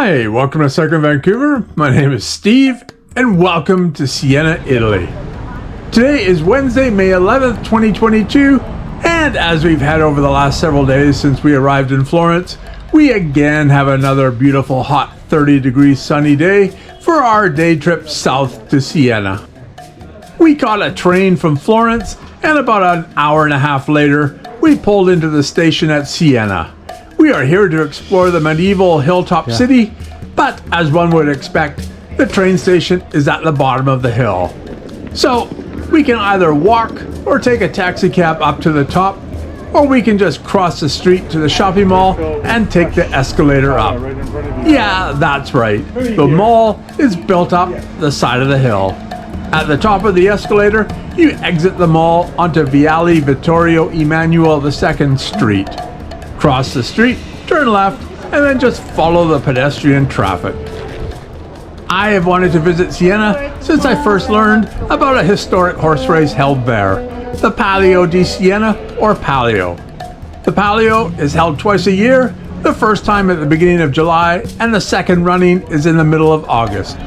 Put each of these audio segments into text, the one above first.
Hi, welcome to Cycl'n Vancouver. My name is Steve, and welcome to Siena, Italy. Today is Wednesday, May 11th, 2022, and as we've had over the last several days since we arrived in Florence, we again have another beautiful hot 30-degree sunny day for our day trip south to Siena. We caught a train from Florence, and about an hour and a half later, we pulled into the station at Siena. We are here to explore the medieval hilltop city, but as one would expect, the train station is at the bottom of the hill. So we can either walk or take a taxi cab up to the top, or we can just cross the street to the shopping mall and take the escalator up. Yeah, that's right. The mall is built up the side of the hill. At the top of the escalator, you exit the mall onto Viale Vittorio Emanuele II Street. Cross the street, turn left, and then just follow the pedestrian traffic. I have wanted to visit Siena since I first learned about a historic horse race held there, the Palio di Siena, or Palio. The Palio is held twice a year, the first time at the beginning of July, and the second running is in the middle of August.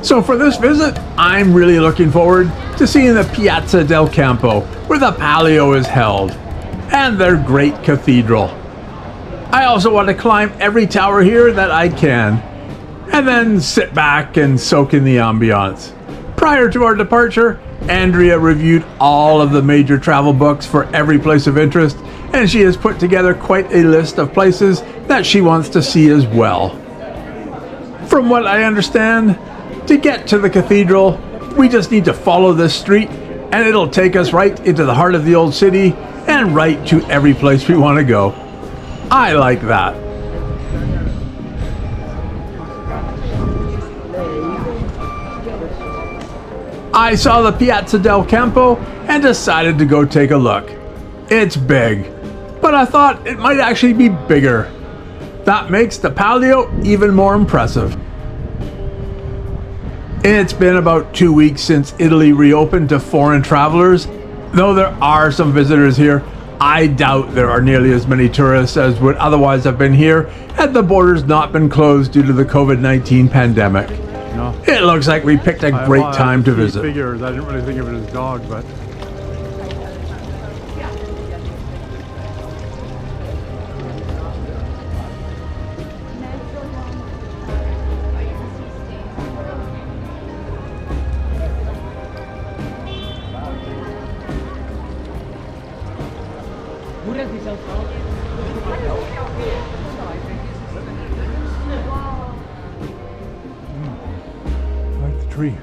So for this visit, I'm really looking forward to seeing the Piazza del Campo, where the Palio is held, and their great cathedral. I also want to climb every tower here that I can, and then sit back and soak in the ambiance. Prior to our departure, Andrea reviewed all of the major travel books for every place of interest, and she has put together quite a list of places that she wants to see as well. From what I understand, to get to the cathedral, we just need to follow this street, and it'll take us right into the heart of the old city and right to every place we want to go. I like that. I saw the Piazza del Campo and decided to go take a look. It's big, but I thought it might actually be bigger. That makes the Palio even more impressive. It's been about 2 weeks since Italy reopened to foreign travelers. Though there are some visitors here, I doubt there are nearly as many tourists as would otherwise have been here had the borders not been closed due to the COVID-19 pandemic. No. It looks like we picked a great time to visit. Figures. I didn't really think of it as dog, but I like the tree.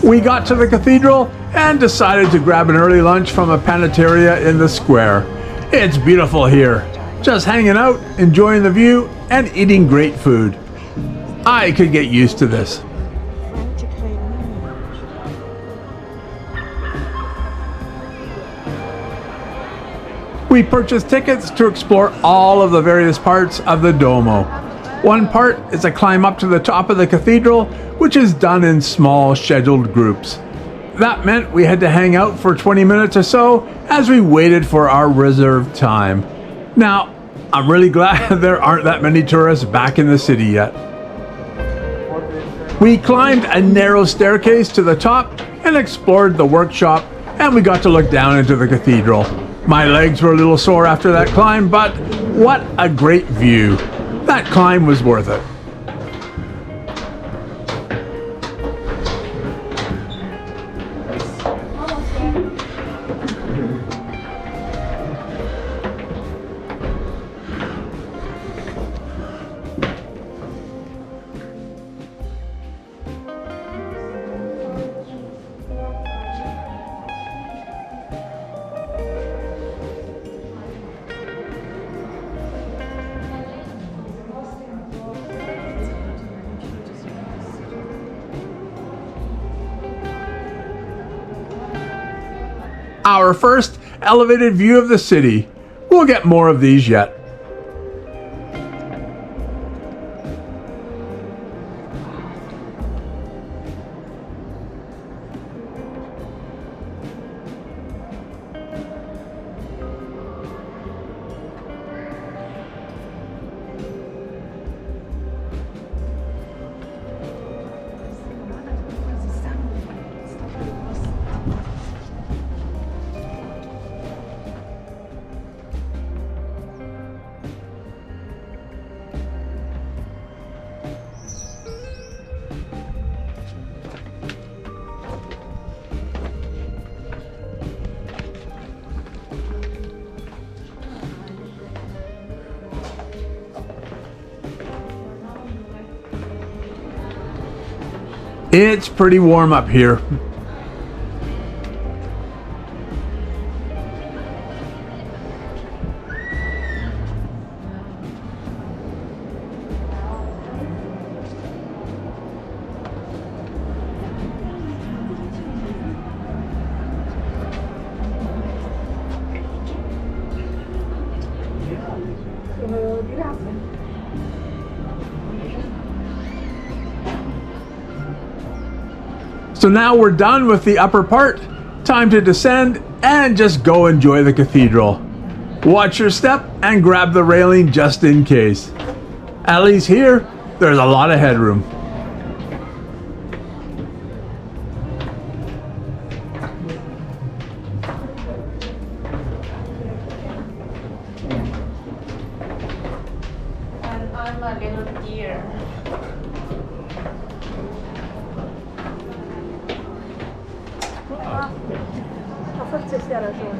We got to the cathedral and decided to grab an early lunch from a panetteria in the square. It's beautiful here, just hanging out, enjoying the view, and eating great food. I could get used to this. We purchased tickets to explore all of the various parts of the Duomo. One part is a climb up to the top of the cathedral, which is done in small scheduled groups. That meant we had to hang out for 20 minutes or so as we waited for our reserved time. Now, I'm really glad there aren't that many tourists back in the city yet. We climbed a narrow staircase to the top and explored the workshop, and we got to look down into the cathedral. My legs were a little sore after that climb, but what a great view. That climb was worth it. our first elevated view of the city. We'll get more of these yet. It's pretty warm up here. So now we're done with the upper part. Time to descend and just go enjoy the cathedral. Watch your step and grab the railing just in case. At least here, there's a lot of headroom. And I'm a little deer. Forse si ha ragione.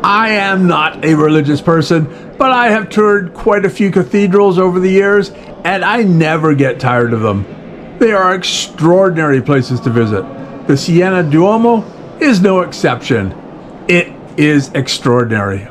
I am not a religious person, but I have toured quite a few cathedrals over the years, and I never get tired of them. They are extraordinary places to visit. The Siena Duomo is no exception. It is extraordinary.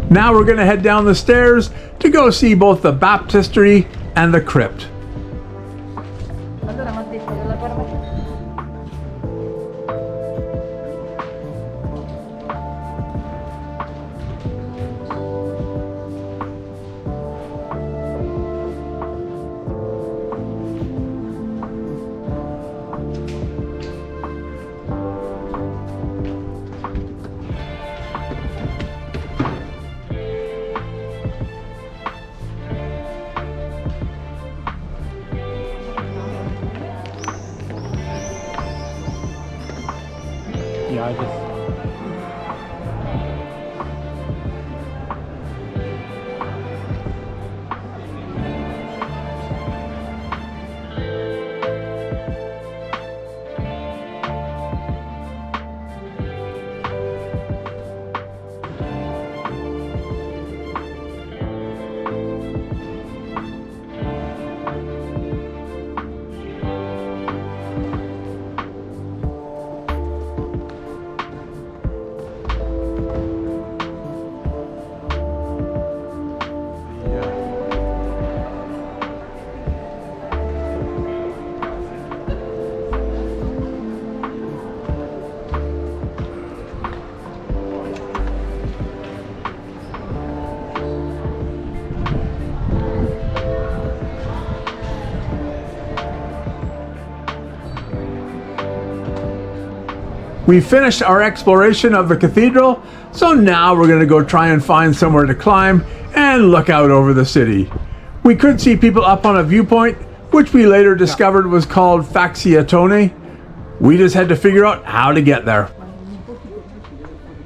Now we're going to head down the stairs to go see both the baptistry and the crypt. Allora mi ha detto che la guarda. Yeah, I just. We finished our exploration of the cathedral, so now we're going to go try and find somewhere to climb and look out over the city. We could see people up on a viewpoint, which we later discovered was called Faxiatone. We just had to figure out how to get there.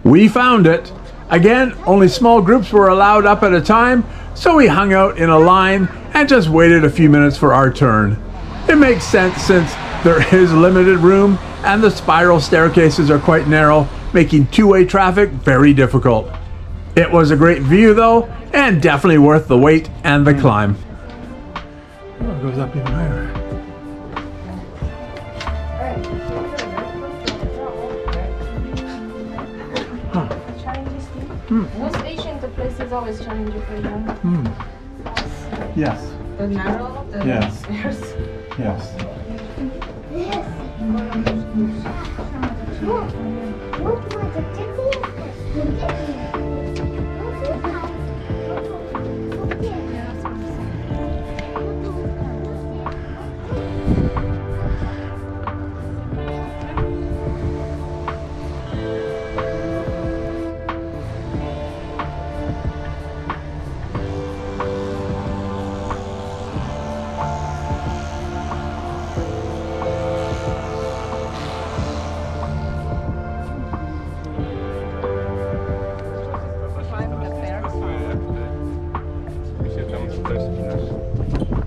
We found it. Again, only small groups were allowed up at a time, so we hung out in a line and just waited a few minutes for our turn. It makes sense since there is limited room and the spiral staircases are quite narrow, making two-way traffic very difficult. It was a great view though, and definitely worth the wait and the climb. Oh, it goes up even higher. Most ancient places always challenge you for you. Yes. The narrow, the Yes. stairs. Yes.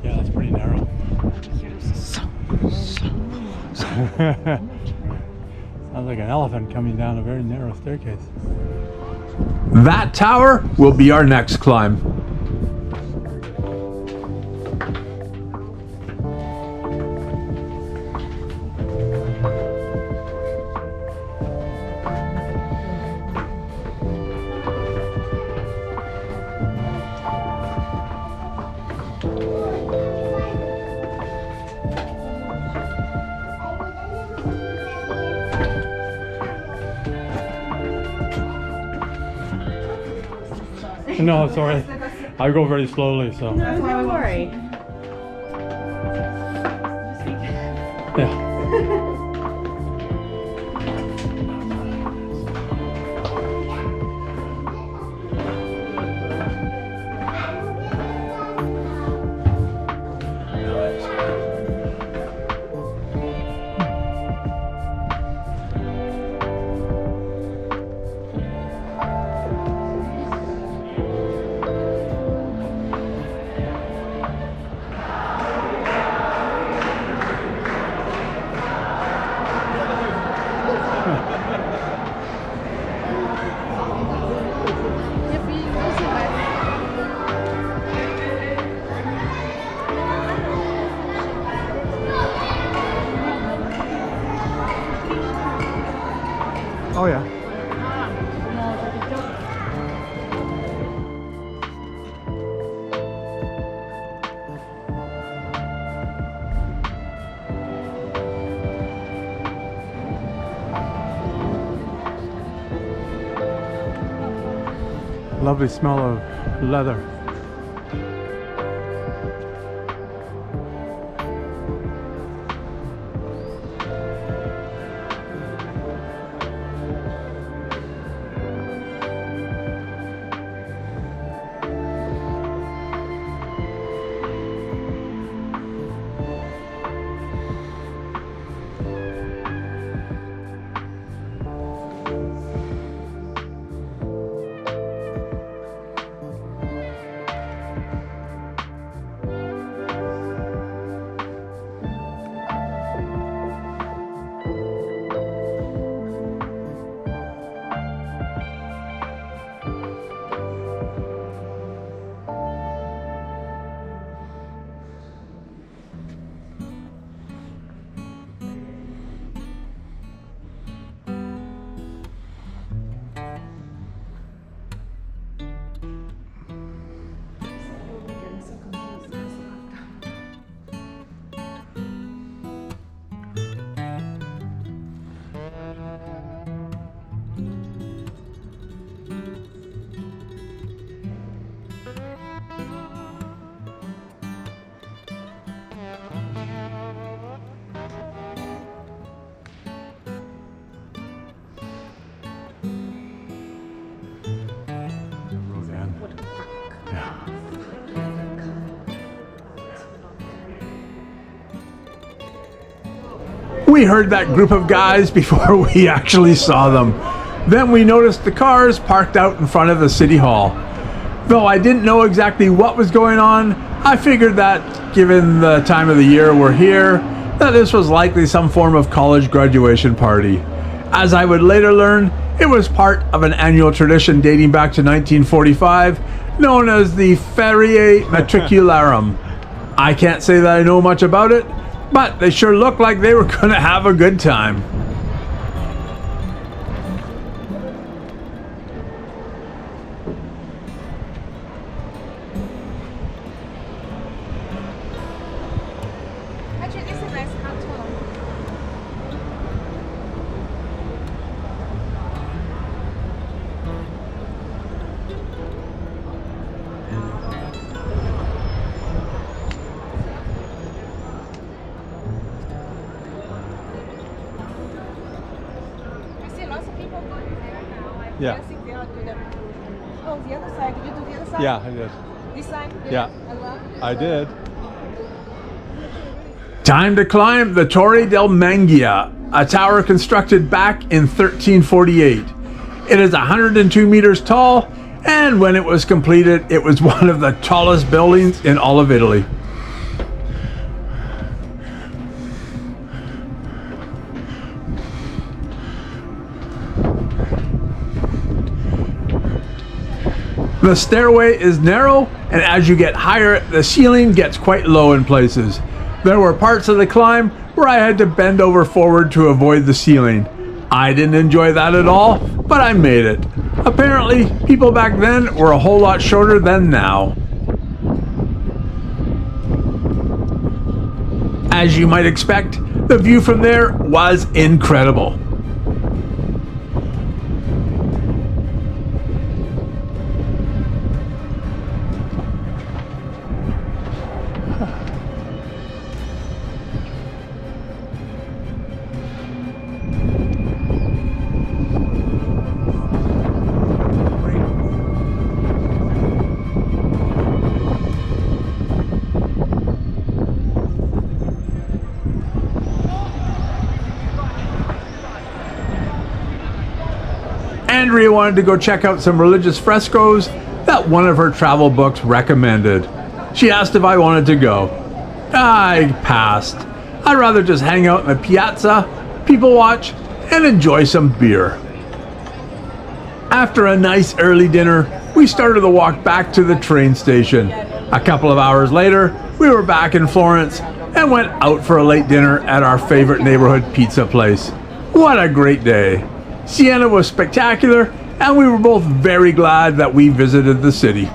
Yeah, that's pretty narrow. Sounds like an elephant coming down a very narrow staircase. That tower will be our next climb. No, sorry. I go very slowly, so. That's why we worry. Yeah. Oh yeah. Lovely smell of leather. We heard that group of guys before we actually saw them. Then we noticed the cars parked out in front of the city hall. Though I didn't know exactly what was going on, I figured that, given the time of the year we're here, that this was likely some form of college graduation party. As I would later learn, it was part of an annual tradition dating back to 1945, known as the Ferie Matricularum. I can't say that I know much about it, but they sure looked like they were going to have a good time. Actually, this is a nice hot one. I see lots of people going there now. I'm Yeah. guessing they are to the. Oh, the other side. Did you do the other side? Yeah, I did. This side? Yeah. As well? I did. Time to climb the Torre del Mangia, a tower constructed back in 1348. It is 102 meters tall, and when it was completed, it was one of the tallest buildings in all of Italy. The stairway is narrow, and as you get higher, the ceiling gets quite low in places. There were parts of the climb where I had to bend over forward to avoid the ceiling. I didn't enjoy that at all, but I made it. Apparently, people back then were a whole lot shorter than now. As you might expect, the view from there was incredible. Andrea wanted to go check out some religious frescoes that one of her travel books recommended. She asked if I wanted to go. I passed. I'd rather just hang out in the piazza, people watch, and enjoy some beer. After a nice early dinner, we started the walk back to the train station. A couple of hours later, we were back in Florence and went out for a late dinner at our favorite neighborhood pizza place. What a great day. Siena was spectacular, and we were both very glad that we visited the city.